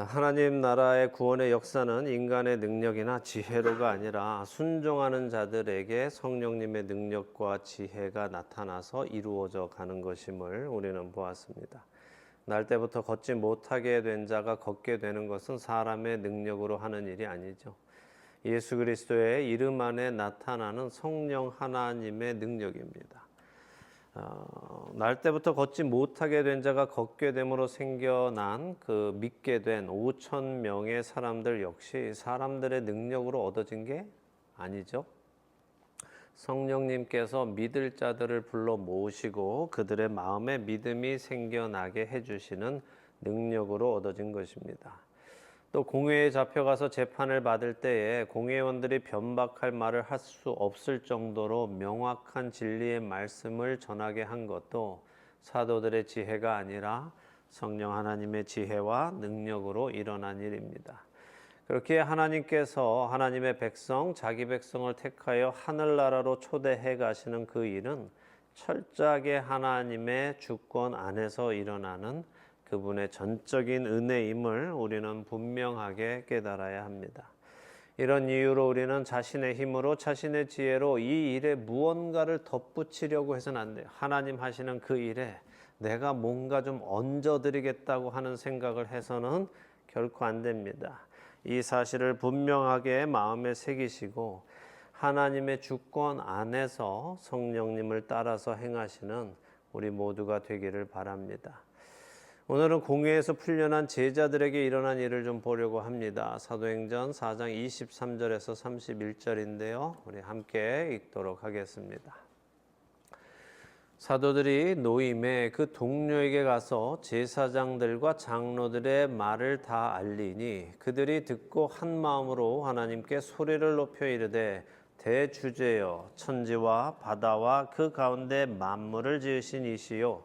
하나님 나라의 구원의 역사는 인간의 능력이나 지혜로가 아니라 순종하는 자들에게 성령님의 능력과 지혜가 나타나서 이루어져 가는 것임을 우리는 보았습니다. 날 때부터 걷지 못하게 된 자가 걷게 되는 것은 사람의 능력으로 하는 일이 아니죠. 예수 그리스도의 이름 안에 나타나는 성령 하나님의 능력입니다. 날 때부터 걷지 못하게 된 자가 걷게 됨으로 생겨난 그 믿게 된 5천 명의 사람들 역시 사람들의 능력으로 얻어진 게 아니죠. 성령님께서 믿을 자들을 불러 모으시고 그들의 마음에 믿음이 생겨나게 해주시는 능력으로 얻어진 것입니다. 또 공회에 잡혀가서 재판을 받을 때에 공회원들이 변박할 말을 할 수 없을 정도로 명확한 진리의 말씀을 전하게 한 것도 사도들의 지혜가 아니라 성령 하나님의 지혜와 능력으로 일어난 일입니다. 그렇게 하나님께서 하나님의 백성, 자기 백성을 택하여 하늘나라로 초대해 가시는 그 일은 철저하게 하나님의 주권 안에서 일어나는 그분의 전적인 은혜임을 우리는 분명하게 깨달아야 합니다. 이런 이유로 우리는 자신의 힘으로 자신의 지혜로 이 일에 무언가를 덧붙이려고 해서는 안 돼요. 하나님 하시는 그 일에 내가 뭔가 좀 얹어드리겠다고 하는 생각을 해서는 결코 안 됩니다. 이 사실을 분명하게 마음에 새기시고 하나님의 주권 안에서 성령님을 따라서 행하시는 우리 모두가 되기를 바랍니다. 오늘은 공회에서 풀려난 제자들에게 일어난 일을 좀 보려고 합니다. 사도행전 4장 23절에서 31절인데요. 우리 함께 읽도록 하겠습니다. 사도들이 노임에 그 동료에게 가서 제사장들과 장로들의 말을 다 알리니 그들이 듣고 한 마음으로 하나님께 소리를 높여 이르되 대주제여 천지와 바다와 그 가운데 만물을 지으신 이시요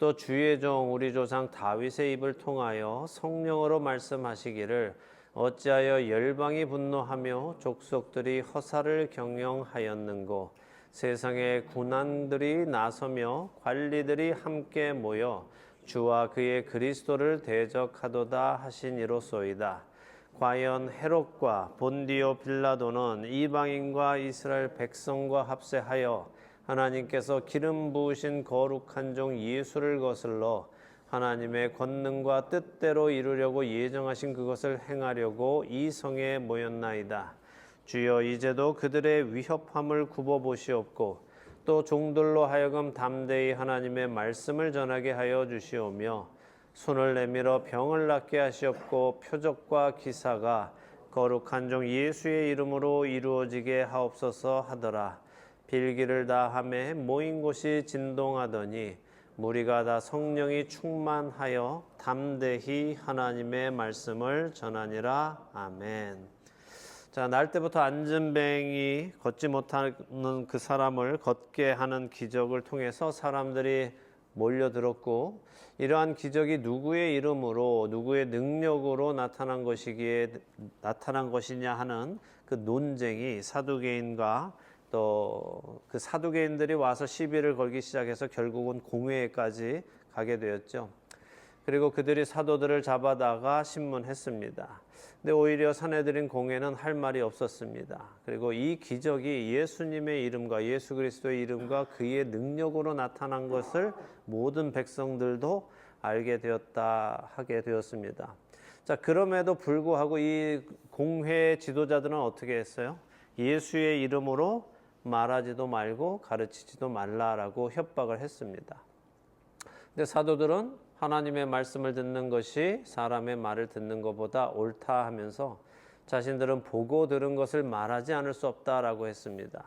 또 주의 종 우리 조상 다윗의 입을 통하여 성령으로 말씀하시기를 어찌하여 열방이 분노하며 족속들이 허사를 경영하였는고 세상의 군왕들이 나서며 관리들이 함께 모여 주와 그의 그리스도를 대적하도다 하시니로소이다. 과연 헤롯과 본디오 빌라도는 이방인과 이스라엘 백성과 합세하여 하나님께서 기름 부으신 거룩한 종 예수를 거슬러 하나님의 권능과 뜻대로 이루려고 예정하신 그것을 행하려고 이 성에 모였나이다. 주여 이제도 그들의 위협함을 굽어보시옵고 또 종들로 하여금 담대히 하나님의 말씀을 전하게 하여 주시오며 손을 내밀어 병을 낫게 하시옵고 표적과 기사가 거룩한 종 예수의 이름으로 이루어지게 하옵소서 하더라. 빌기를 다 하매 모인 곳이 진동하더니 무리가 다 성령이 충만하여 담대히 하나님의 말씀을 전하니라. 아멘. 자, 날 때부터 안전뱅이 걷지 못하는 그 사람을 걷게 하는 기적을 통해서 사람들이 몰려들었고 이러한 기적이 누구의 이름으로 누구의 능력으로 나타난 것이냐 하는 그 논쟁이 사두개인과 또 그 사두개인들이 와서 시비를 걸기 시작해서 결국은 공회까지 가게 되었죠. 그리고 그들이 사도들을 잡아다가 신문했습니다. 근데 오히려 사내들인 공회는 할 말이 없었습니다. 그리고 이 기적이 예수님의 이름과 예수 그리스도의 이름과 그의 능력으로 나타난 것을 모든 백성들도 알게 되었다 하게 되었습니다. 자, 그럼에도 불구하고 이 공회 지도자들은 어떻게 했어요? 예수의 이름으로 말하지도 말고 가르치지도 말라라고 협박을 했습니다. 근데 사도들은 하나님의 말씀을 듣는 것이 사람의 말을 듣는 것보다 옳다 하면서 자신들은 보고 들은 것을 말하지 않을 수 없다라고 했습니다.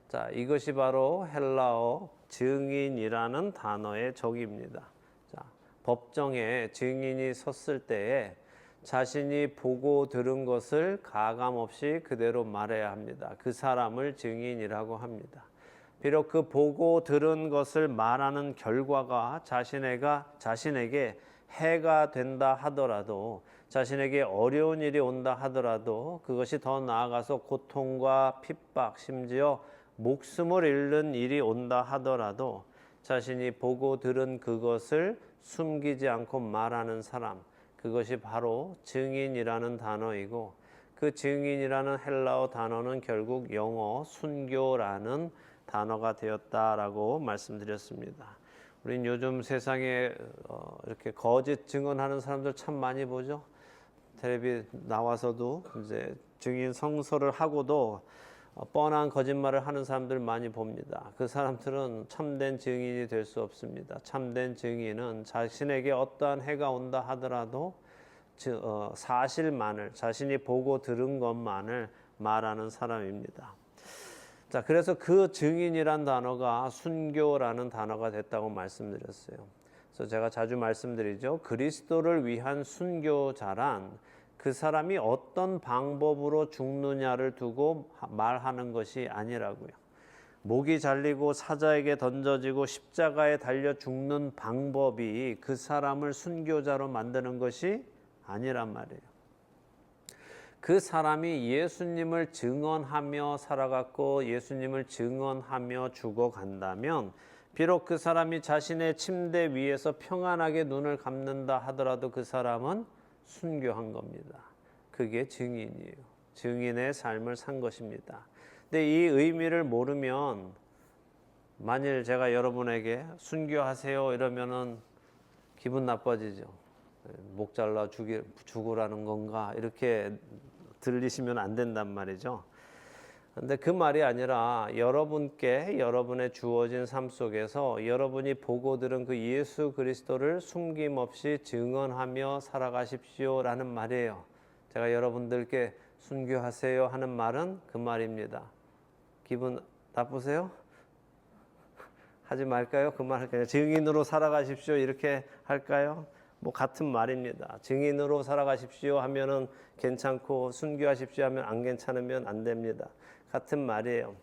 자, 이것이 바로 헬라어 증인이라는 단어의 적입니다. 자, 법정에 증인이 섰을 때에 자신이 보고 들은 것을 가감없이 그대로 말해야 합니다. 그 사람을 증인이라고 합니다. 비록 그 보고 들은 것을 말하는 결과가 자신에게 해가 된다 하더라도 자신에게 어려운 일이 온다 하더라도 그것이 더 나아가서 고통과 핍박 심지어 목숨을 잃는 일이 온다 하더라도 자신이 보고 들은 그것을 숨기지 않고 말하는 사람 그것이 바로 증인이라는 단어이고 그 증인이라는 헬라어 단어는 결국 영어 순교라는 단어가 되었다라고 말씀드렸습니다. 우린 요즘 세상에 이렇게 거짓 증언하는 사람들 참 많이 보죠. 텔레비 나와서도 이제 증인 성서를 하고도 뻔한 거짓말을 하는 사람들 많이 봅니다. 그 사람들은 참된 증인이 될 수 없습니다. 참된 증인은 자신에게 어떠한 해가 온다 하더라도 사실만을, 자신이 보고 들은 것만을 말하는 사람입니다. 자, 그래서 그 증인이란 단어가 순교라는 단어가 됐다고 말씀드렸어요. 그래서 제가 자주 말씀드리죠. 그리스도를 위한 순교자란 그 사람이 어떤 방법으로 죽느냐를 두고 말하는 것이 아니라고요. 목이 잘리고 사자에게 던져지고 십자가에 달려 죽는 방법이 그 사람을 순교자로 만드는 것이 아니란 말이에요. 그 사람이 예수님을 증언하며 살아갔고 예수님을 증언하며 죽어간다면 비록 그 사람이 자신의 침대 위에서 평안하게 눈을 감는다 하더라도 그 사람은 순교한 겁니다. 그게 증인이에요. 증인의 삶을 산 것입니다. 근데 이 의미를 모르면 만일 제가 여러분에게 순교하세요 이러면은 기분 나빠지죠. 목 잘라 죽으라는 건가 이렇게 들리시면 안 된단 말이죠. 근데 그 말이 아니라 여러분께 여러분의 주어진 삶 속에서 여러분이 보고 들은 그 예수 그리스도를 숨김없이 증언하며 살아가십시오라는 말이에요. 제가 여러분들께 순교하세요 하는 말은 그 말입니다. 기분 나쁘세요? 하지 말까요? 그 말 그냥 증인으로 살아가십시오 이렇게 할까요? 뭐 같은 말입니다. 증인으로 살아가십시오 하면은 괜찮고 순교하십시오 하면 안 괜찮으면 안 됩니다. 같은 말이에요.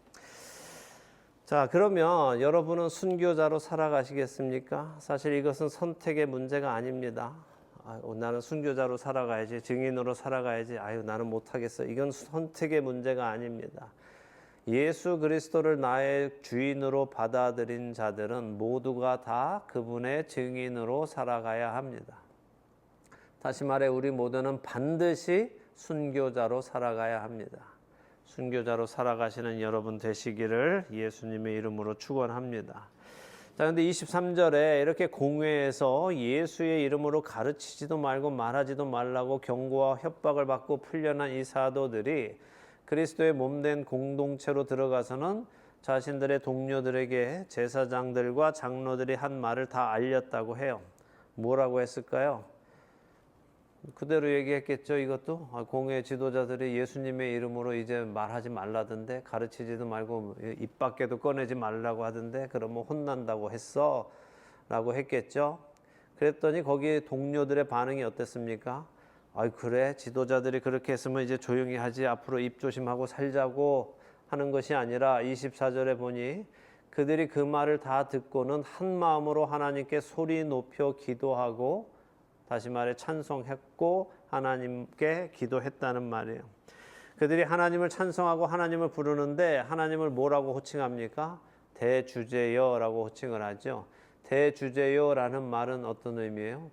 자, 그러면 여러분은 순교자로 살아가시겠습니까? 사실 이것은 선택의 문제가 아닙니다. 나는 순교자로 살아가야지, 증인으로 살아가야지, 나는 못하겠어. 이건 선택의 문제가 아닙니다. 예수 그리스도를 나의 주인으로 받아들인 자들은 모두가 다 그분의 증인으로 살아가야 합니다. 다시 말해 우리 모두는 반드시 순교자로 살아가야 합니다. 순교자로 살아가시는 여러분 되시기를 예수님의 이름으로 축원합니다. 자, 근데 23절에 이렇게 공회에서 예수의 이름으로 가르치지도 말고 말하지도 말라고 경고와 협박을 받고 풀려난 이 사도들이 그리스도의 몸된 공동체로 들어가서는 자신들의 동료들에게 제사장들과 장로들이 한 말을 다 알렸다고 해요. 뭐라고 했을까요? 그대로 얘기했겠죠. 이것도 공회 지도자들이 예수님의 이름으로 이제 말하지 말라던데, 가르치지도 말고 입 밖에도 꺼내지 말라고 하던데 그러면 혼난다고 했어 라고 했겠죠. 그랬더니 거기 동료들의 반응이 어땠습니까? 그래, 지도자들이 그렇게 했으면 이제 조용히 하지, 앞으로 입 조심하고 살자고 하는 것이 아니라 24절에 보니 그들이 그 말을 다 듣고는 한 마음으로 하나님께 소리 높여 기도하고, 다시 말해 찬송했고 하나님께 기도했다는 말이에요. 그들이 하나님을 찬송하고 하나님을 부르는데 하나님을 뭐라고 호칭합니까? 대주제여라고 호칭을 하죠. 대주제여라는 말은 어떤 의미예요?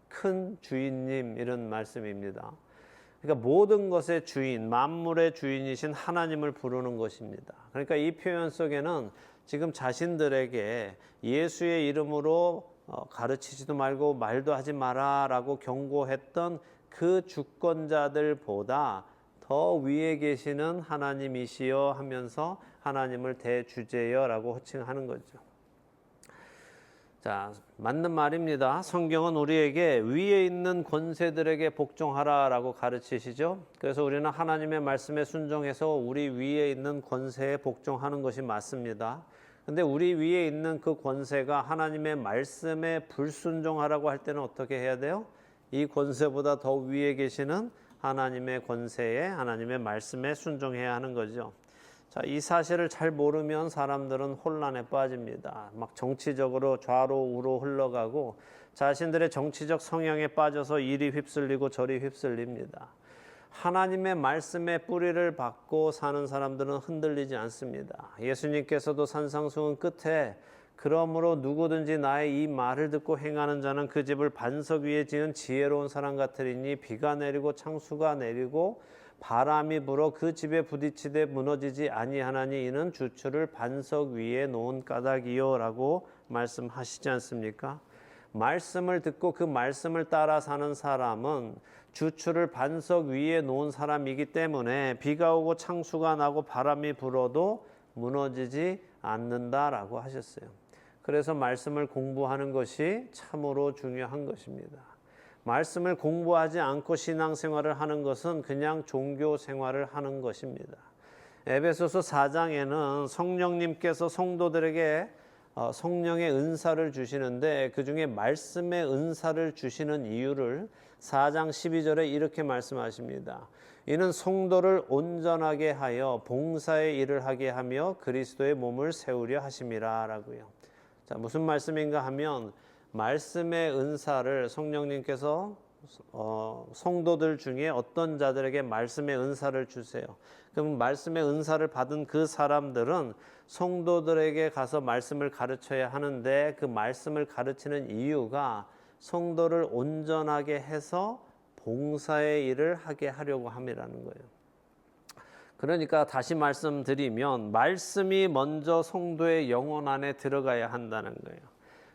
큰 주인님, 이런 말씀입니다. 그러니까 모든 것의 주인, 만물의 주인이신 하나님을 부르는 것입니다. 그러니까 이 표현 속에는 지금 자신들에게 예수의 이름으로 가르치지도 말고 말도 하지 마라라고 경고했던 그 주권자들보다 더 위에 계시는 하나님이시여 하면서 하나님을 대주제여라고 호칭하는 거죠. 자, 맞는 말입니다. 성경은 우리에게 위에 있는 권세들에게 복종하라라고 가르치시죠. 그래서 우리는 하나님의 말씀에 순종해서 우리 위에 있는 권세에 복종하는 것이 맞습니다. 근데 우리 위에 있는 그 권세가 하나님의 말씀에 불순종하라고 할 때는 어떻게 해야 돼요? 이 권세보다 더 위에 계시는 하나님의 권세에, 하나님의 말씀에 순종해야 하는 거죠. 자, 이 사실을 잘 모르면 사람들은 혼란에 빠집니다. 막 정치적으로 좌로 우로 흘러가고 자신들의 정치적 성향에 빠져서 이리 휩쓸리고 저리 휩쓸립니다. 하나님의 말씀에 뿌리를 박고 사는 사람들은 흔들리지 않습니다. 예수님께서도 산상수훈 끝에 그러므로 누구든지 나의 이 말을 듣고 행하는 자는 그 집을 반석 위에 지은 지혜로운 사람 같으리니 비가 내리고 창수가 내리고 바람이 불어 그 집에 부딪히되 무너지지 아니하나니 이는 주추를 반석 위에 놓은 까닭이요라고 말씀하시지 않습니까? 말씀을 듣고 그 말씀을 따라 사는 사람은 주추를 반석 위에 놓은 사람이기 때문에 비가 오고 창수가 나고 바람이 불어도 무너지지 않는다라고 하셨어요. 그래서 말씀을 공부하는 것이 참으로 중요한 것입니다. 말씀을 공부하지 않고 신앙생활을 하는 것은 그냥 종교 생활을 하는 것입니다. 에베소서 4장에는 성령님께서 성도들에게 성령의 은사를 주시는데 그 중에 말씀의 은사를 주시는 이유를 4장 12절에 이렇게 말씀하십니다. 이는 성도를 온전하게 하여 봉사의 일을 하게 하며 그리스도의 몸을 세우려 하심이라 라고요. 자, 무슨 말씀인가 하면 말씀의 은사를 성령님께서 성도들 중에 어떤 자들에게 말씀의 은사를 주세요. 그럼 말씀의 은사를 받은 그 사람들은 성도들에게 가서 말씀을 가르쳐야 하는데 그 말씀을 가르치는 이유가 성도를 온전하게 해서 봉사의 일을 하게 하려고 함이라는 거예요. 그러니까 다시 말씀드리면 말씀이 먼저 성도의 영혼 안에 들어가야 한다는 거예요.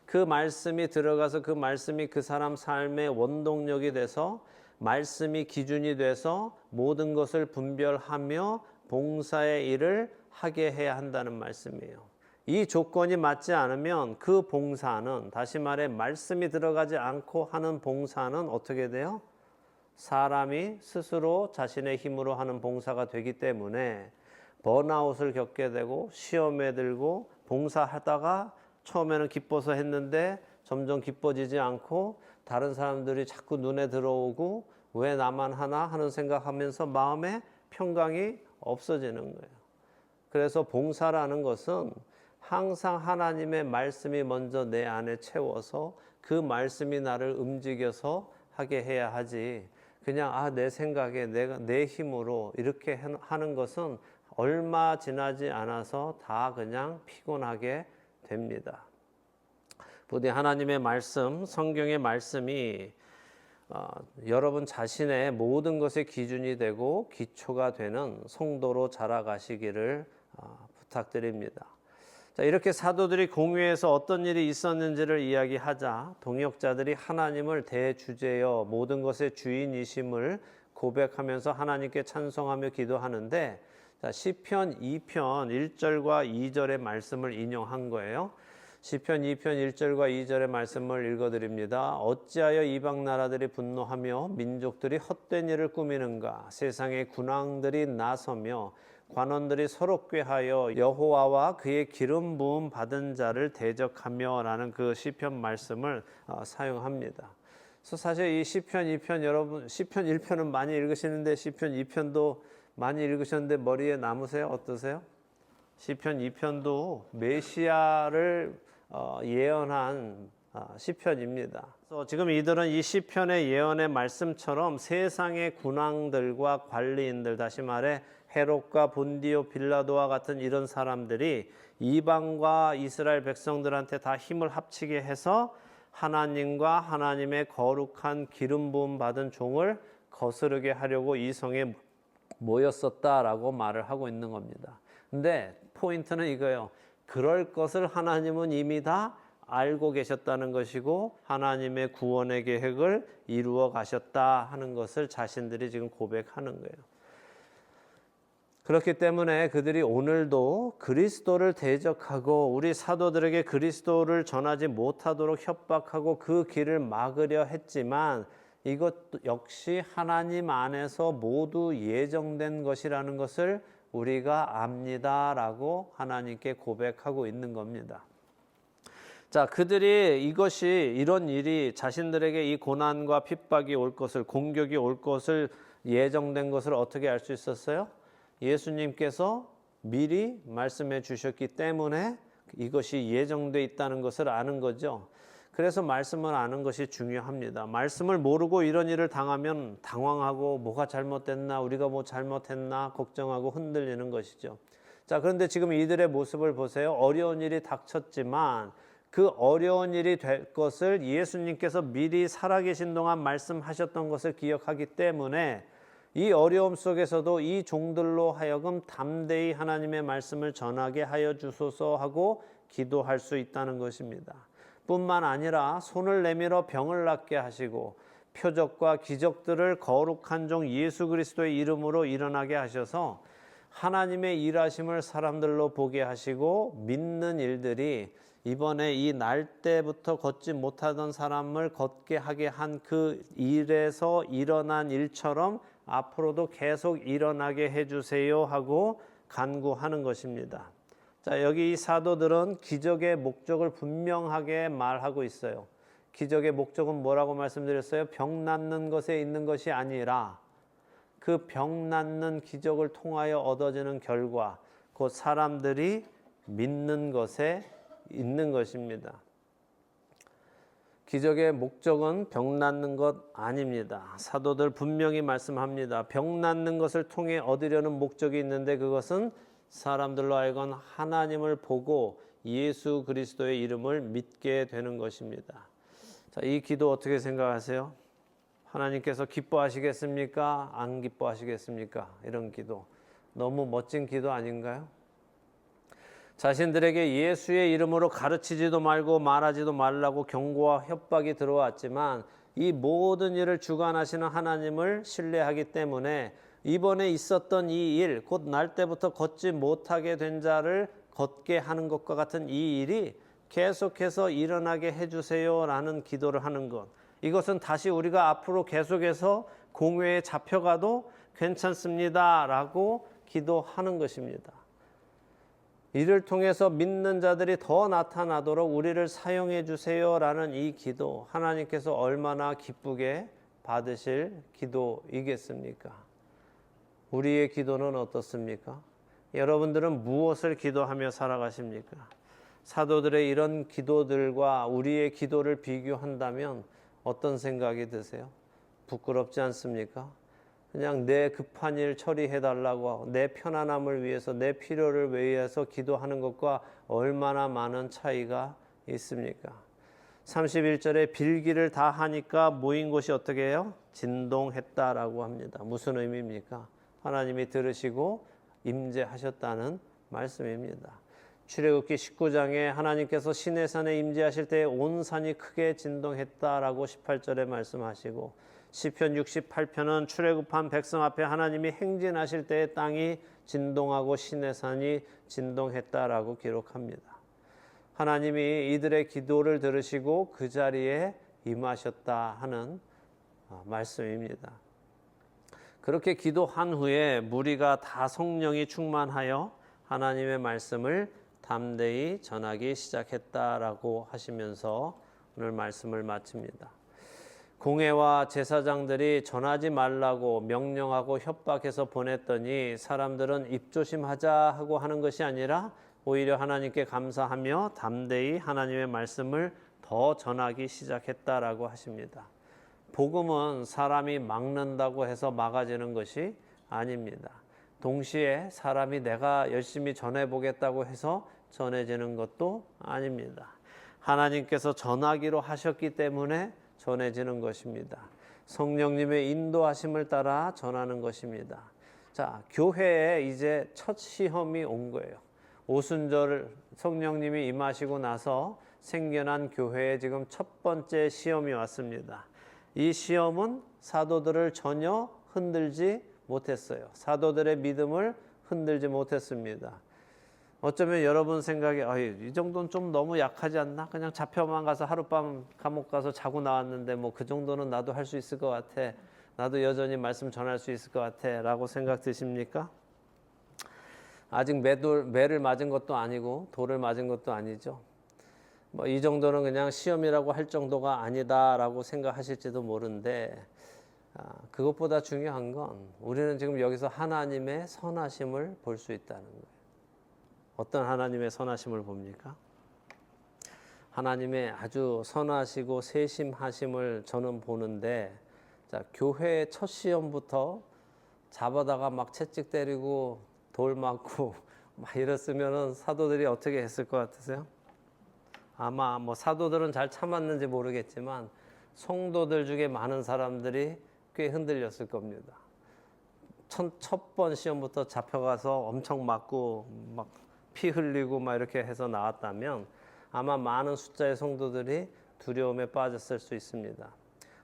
그 말씀이 들어가서 그 말씀이 그 사람 삶의 원동력이 돼서 말씀이 기준이 돼서 모든 것을 분별하며 봉사의 일을 하게 해야 한다는 말씀이에요. 이 조건이 맞지 않으면 그 봉사는 다시 말해 말씀이 들어가지 않고 하는 봉사는 어떻게 돼요? 사람이 스스로 자신의 힘으로 하는 봉사가 되기 때문에 번아웃을 겪게 되고 시험에 들고 봉사하다가 처음에는 기뻐서 했는데 점점 기뻐지지 않고 다른 사람들이 자꾸 눈에 들어오고 왜 나만 하나 하는 생각하면서 마음에 평강이 없어지는 거예요. 그래서 봉사라는 것은 항상 하나님의 말씀이 먼저 내 안에 채워서 그 말씀이 나를 움직여서 하게 해야 하지 그냥 내 생각에 내가 내 힘으로 이렇게 하는 것은 얼마 지나지 않아서 다 그냥 피곤하게 됩니다. 부디 하나님의 말씀, 성경의 말씀이 여러분 자신의 모든 것의 기준이 되고 기초가 되는 성도로 자라가시기를 부탁드립니다. 자, 이렇게 사도들이 공회에서 어떤 일이 있었는지를 이야기하자 동역자들이 하나님을 대주제여 모든 것의 주인이심을 고백하면서 하나님께 찬송하며 기도하는데 자, 시편 2편 1절과 2절의 말씀을 인용한 거예요. 시편 2편 1절과 2절의 말씀을 읽어드립니다. 어찌하여 이방 나라들이 분노하며 민족들이 헛된 일을 꾸미는가? 세상의 군왕들이 나서며 관원들이 서로 꾀하여 여호와와 그의 기름 부음 받은 자를 대적하며 라는 그 시편 말씀을 사용합니다. 그래서 사실 이 시편 2편 여러분 시편 1편은 많이 읽으시는데 시편 2편도 많이 읽으셨는데 머리에 남으세요? 어떠세요? 시편 2편도 메시아를 예언한 시편입니다. 그래서 지금 이들은 이 시편의 예언의 말씀처럼 세상의 군왕들과 관리인들 다시 말해 헤롯과 본디오 빌라도와 같은 이런 사람들이 이방과 이스라엘 백성들한테 다 힘을 합치게 해서 하나님과 하나님의 거룩한 기름 부음 받은 종을 거스르게 하려고 이 성에 모였었다라고 말을 하고 있는 겁니다. 근데 포인트는 이거예요. 그럴 것을 하나님은 이미 다 알고 계셨다는 것이고 하나님의 구원의 계획을 이루어 가셨다 하는 것을 자신들이 지금 고백하는 거예요. 그렇기 때문에 그들이 오늘도 그리스도를 대적하고 우리 사도들에게 그리스도를 전하지 못하도록 협박하고 그 길을 막으려 했지만 이것 역시 하나님 안에서 모두 예정된 것이라는 것을 우리가 압니다라고 하나님께 고백하고 있는 겁니다. 자, 그들이 이런 일이 자신들에게 이 고난과 핍박이 올 것을, 공격이 올 것을 예정된 것을 어떻게 알 수 있었어요? 예수님께서 미리 말씀해 주셨기 때문에 이것이 예정돼 있다는 것을 아는 거죠. 그래서 말씀을 아는 것이 중요합니다. 말씀을 모르고 이런 일을 당하면 당황하고 뭐가 잘못됐나, 우리가 뭐 잘못했나 걱정하고 흔들리는 것이죠. 자, 그런데 지금 이들의 모습을 보세요. 어려운 일이 닥쳤지만 그 어려운 일이 될 것을 예수님께서 미리 살아계신 동안 말씀하셨던 것을 기억하기 때문에 이 어려움 속에서도 이 종들로 하여금 담대히 하나님의 말씀을 전하게 하여 주소서 하고 기도할 수 있다는 것입니다. 뿐만 아니라 손을 내밀어 병을 낫게 하시고 표적과 기적들을 거룩한 종 예수 그리스도의 이름으로 일어나게 하셔서 하나님의 일하심을 사람들로 보게 하시고 믿는 일들이 이번에 이 날 때부터 걷지 못하던 사람을 걷게 하게 한 그 일에서 일어난 일처럼 앞으로도 계속 일어나게 해주세요 하고 간구하는 것입니다. 자, 여기 이 사도들은 기적의 목적을 분명하게 말하고 있어요. 기적의 목적은 뭐라고 말씀드렸어요? 병 낫는 것에 있는 것이 아니라 그 병 낫는 기적을 통하여 얻어지는 결과, 곧 사람들이 믿는 것에 있는 것입니다. 기적의 목적은 병 낫는 것 아닙니다. 사도들 분명히 말씀합니다. 병 낫는 것을 통해 얻으려는 목적이 있는데 그것은 사람들로 하여금 하나님을 보고 예수 그리스도의 이름을 믿게 되는 것입니다. 자, 이 기도 어떻게 생각하세요? 하나님께서 기뻐하시겠습니까? 안 기뻐하시겠습니까? 이런 기도. 너무 멋진 기도 아닌가요? 자신들에게 예수의 이름으로 가르치지도 말고 말하지도 말라고 경고와 협박이 들어왔지만 이 모든 일을 주관하시는 하나님을 신뢰하기 때문에 이번에 있었던 이 일, 곧 날 때부터 걷지 못하게 된 자를 걷게 하는 것과 같은 이 일이 계속해서 일어나게 해주세요라는 기도를 하는 것. 이것은 다시 우리가 앞으로 계속해서 공회에 잡혀가도 괜찮습니다라고 기도하는 것입니다. 이를 통해서 믿는 자들이 더 나타나도록 우리를 사용해 주세요라는 이 기도, 하나님께서 얼마나 기쁘게 받으실 기도이겠습니까? 우리의 기도는 어떻습니까? 여러분들은 무엇을 기도하며 살아가십니까? 사도들의 이런 기도들과 우리의 기도를 비교한다면 어떤 생각이 드세요? 부끄럽지 않습니까? 그냥 내 급한 일 처리해달라고 하고 내 편안함을 위해서 내 필요를 위해서 기도하는 것과 얼마나 많은 차이가 있습니까? 31절에 빌기를 다 하니까 모인 곳이 어떻게 해요? 진동했다라고 합니다. 무슨 의미입니까? 하나님이 들으시고 임재하셨다는 말씀입니다. 출애굽기 19장에 하나님께서 시내산에 임재하실 때 온 산이 크게 진동했다라고 18절에 말씀하시고 시편 68편은 출애굽한 백성 앞에 하나님이 행진하실 때의 땅이 진동하고 시내산이 진동했다라고 기록합니다. 하나님이 이들의 기도를 들으시고 그 자리에 임하셨다 하는 말씀입니다. 그렇게 기도한 후에 무리가 다 성령이 충만하여 하나님의 말씀을 담대히 전하기 시작했다라고 하시면서 오늘 말씀을 마칩니다. 공회와 제사장들이 전하지 말라고 명령하고 협박해서 보냈더니 사람들은 입조심하자 하고 하는 것이 아니라 오히려 하나님께 감사하며 담대히 하나님의 말씀을 더 전하기 시작했다라고 하십니다. 복음은 사람이 막는다고 해서 막아지는 것이 아닙니다. 동시에 사람이 내가 열심히 전해보겠다고 해서 전해지는 것도 아닙니다. 하나님께서 전하기로 하셨기 때문에 전해지는 것입니다. 성령님의 인도하심을 따라 전하는 것입니다. 자, 교회에 이제 첫 시험이 온 거예요. 오순절 성령님이 임하시고 나서 생겨난 교회에 지금 첫 번째 시험이 왔습니다. 이 시험은 사도들을 전혀 흔들지 못했어요. 사도들의 믿음을 흔들지 못했습니다. 어쩌면 여러분 생각에 이 정도는 좀 너무 약하지 않나? 그냥 잡혀만 가서 하룻밤 감옥 가서 자고 나왔는데 뭐 그 정도는 나도 할 수 있을 것 같아. 나도 여전히 말씀 전할 수 있을 것 같아 라고 생각 드십니까? 아직 매를 맞은 것도 아니고 돌을 맞은 것도 아니죠. 뭐 이 정도는 그냥 시험이라고 할 정도가 아니다라고 생각하실지도 모르는데 그것보다 중요한 건 우리는 지금 여기서 하나님의 선하심을 볼 수 있다는 거예요. 어떤 하나님의 선하심을 봅니까? 하나님의 아주 선하시고 세심하심을 저는 보는데, 자, 교회의 첫 시험부터 잡아다가 막 채찍 때리고 돌 맞고 막 이랬으면은 사도들이 어떻게 했을 것 같으세요? 아마 뭐 사도들은 잘 참았는지 모르겠지만 성도들 중에 많은 사람들이 꽤 흔들렸을 겁니다. 첫 번 시험부터 잡혀가서 엄청 맞고 막 피 흘리고 막 이렇게 해서 나왔다면 아마 많은 숫자의 성도들이 두려움에 빠졌을 수 있습니다.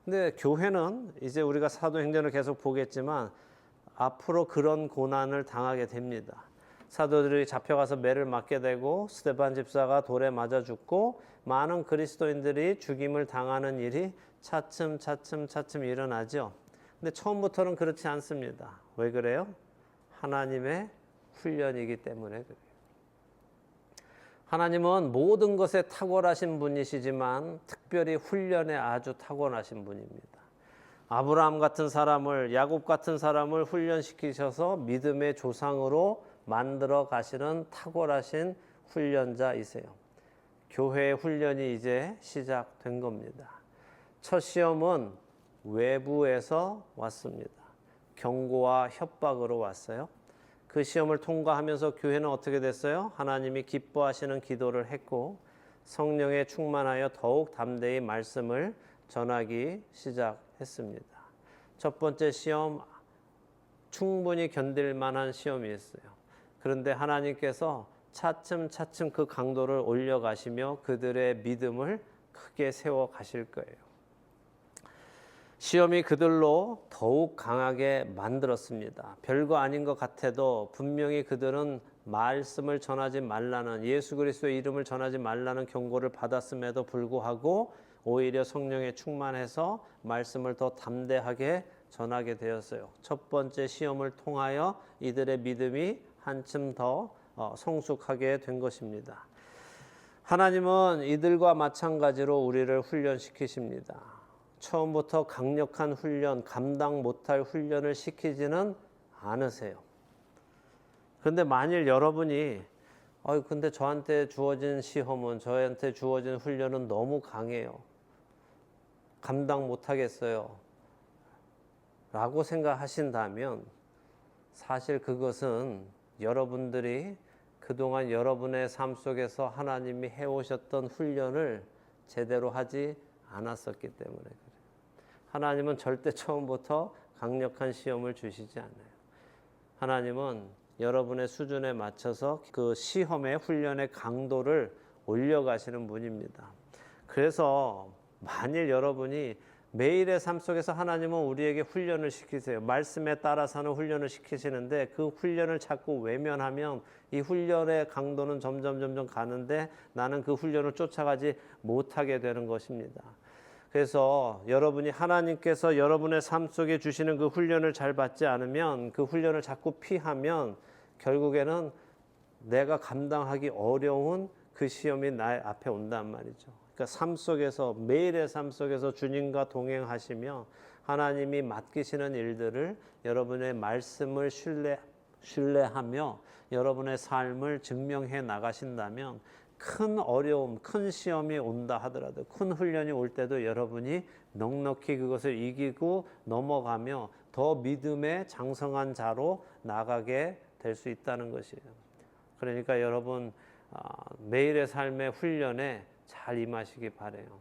근데 교회는 이제 우리가 사도행전을 계속 보겠지만 앞으로 그런 고난을 당하게 됩니다. 사도들이 잡혀가서 매를 맞게 되고 스데반 집사가 돌에 맞아 죽고 많은 그리스도인들이 죽임을 당하는 일이 차츰 일어나죠. 근데 처음부터는 그렇지 않습니다. 왜 그래요? 하나님의 훈련이기 때문에 그래요. 하나님은 모든 것에 탁월하신 분이시지만 특별히 훈련에 아주 타고나신 분입니다. 아브라함 같은 사람을, 야곱 같은 사람을 훈련시키셔서 믿음의 조상으로 만들어 가시는 탁월하신 훈련자이세요. 교회의 훈련이 이제 시작된 겁니다. 첫 시험은 외부에서 왔습니다. 경고와 협박으로 왔어요. 그 시험을 통과하면서 교회는 어떻게 됐어요? 하나님이 기뻐하시는 기도를 했고 성령에 충만하여 더욱 담대히 말씀을 전하기 시작했습니다. 첫 번째 시험, 충분히 견딜 만한 시험이었어요. 그런데 하나님께서 차츰 그 강도를 올려가시며 그들의 믿음을 크게 세워 가실 거예요. 시험이 그들로 더욱 강하게 만들었습니다. 별거 아닌 것 같아도 분명히 그들은 말씀을 전하지 말라는, 예수 그리스도의 이름을 전하지 말라는 경고를 받았음에도 불구하고 오히려 성령에 충만해서 말씀을 더 담대하게 전하게 되었어요. 첫 번째 시험을 통하여 이들의 믿음이 한층 더 성숙하게 된 것입니다. 하나님은 이들과 마찬가지로 우리를 훈련시키십니다. 처음부터 강력한 훈련, 감당 못할 훈련을 시키지는 않으세요. 그런데 만일 여러분이 근데 저한테 주어진 시험은, 저한테 주어진 훈련은 너무 강해요. 감당 못하겠어요. 라고 생각하신다면 사실 그것은 여러분들이 그동안 여러분의 삶 속에서 하나님이 해오셨던 훈련을 제대로 하지 않았었기 때문에 그래요. 하나님은 절대 처음부터 강력한 시험을 주시지 않아요. 하나님은 여러분의 수준에 맞춰서 그 시험의 훈련의 강도를 올려가시는 분입니다. 그래서 만일 여러분이 매일의 삶 속에서 하나님은 우리에게 훈련을 시키세요. 말씀에 따라 사는 훈련을 시키시는데 그 훈련을 자꾸 외면하면 이 훈련의 강도는 점점 가는데 나는 그 훈련을 쫓아가지 못하게 되는 것입니다. 그래서 여러분이 하나님께서 여러분의 삶 속에 주시는 그 훈련을 잘 받지 않으면, 그 훈련을 자꾸 피하면 결국에는 내가 감당하기 어려운 그 시험이 나의 앞에 온단 말이죠. 그러니까 삶 속에서, 매일의 삶 속에서 주님과 동행하시며 하나님이 맡기시는 일들을 여러분의 말씀을 신뢰하며 여러분의 삶을 증명해 나가신다면 큰 어려움, 큰 시험이 온다 하더라도, 큰 훈련이 올 때도 여러분이 넉넉히 그것을 이기고 넘어가며 더 믿음의 장성한 자로 나가게 될 수 있다는 것이에요. 그러니까 여러분 매일의 삶의 훈련에 잘 임하시기 바라요.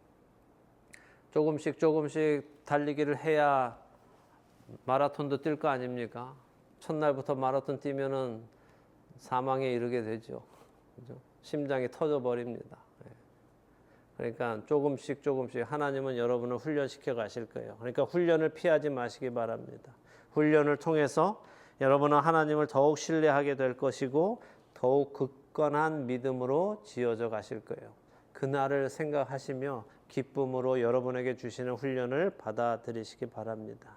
조금씩 달리기를 해야 마라톤도 뛸 거 아닙니까? 첫날부터 마라톤 뛰면은 사망에 이르게 되죠. 그죠? 심장이 터져 버립니다. 그러니까 조금씩 하나님은 여러분을 훈련시켜 가실 거예요. 그러니까 훈련을 피하지 마시기 바랍니다. 훈련을 통해서 여러분은 하나님을 더욱 신뢰하게 될 것이고 더욱 굳건한 믿음으로 지어져 가실 거예요. 그날을 생각하시며 기쁨으로 여러분에게 주시는 훈련을 받아들이시기 바랍니다.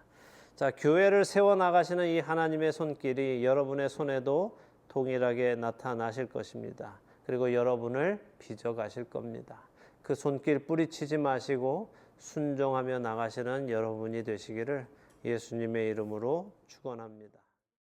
자, 교회를 세워나가시는 이 하나님의 손길이 여러분의 손에도 동일하게 나타나실 것입니다. 그리고 여러분을 빚어가실 겁니다. 그 손길 뿌리치지 마시고 순종하며 나가시는 여러분이 되시기를 예수님의 이름으로 축원합니다.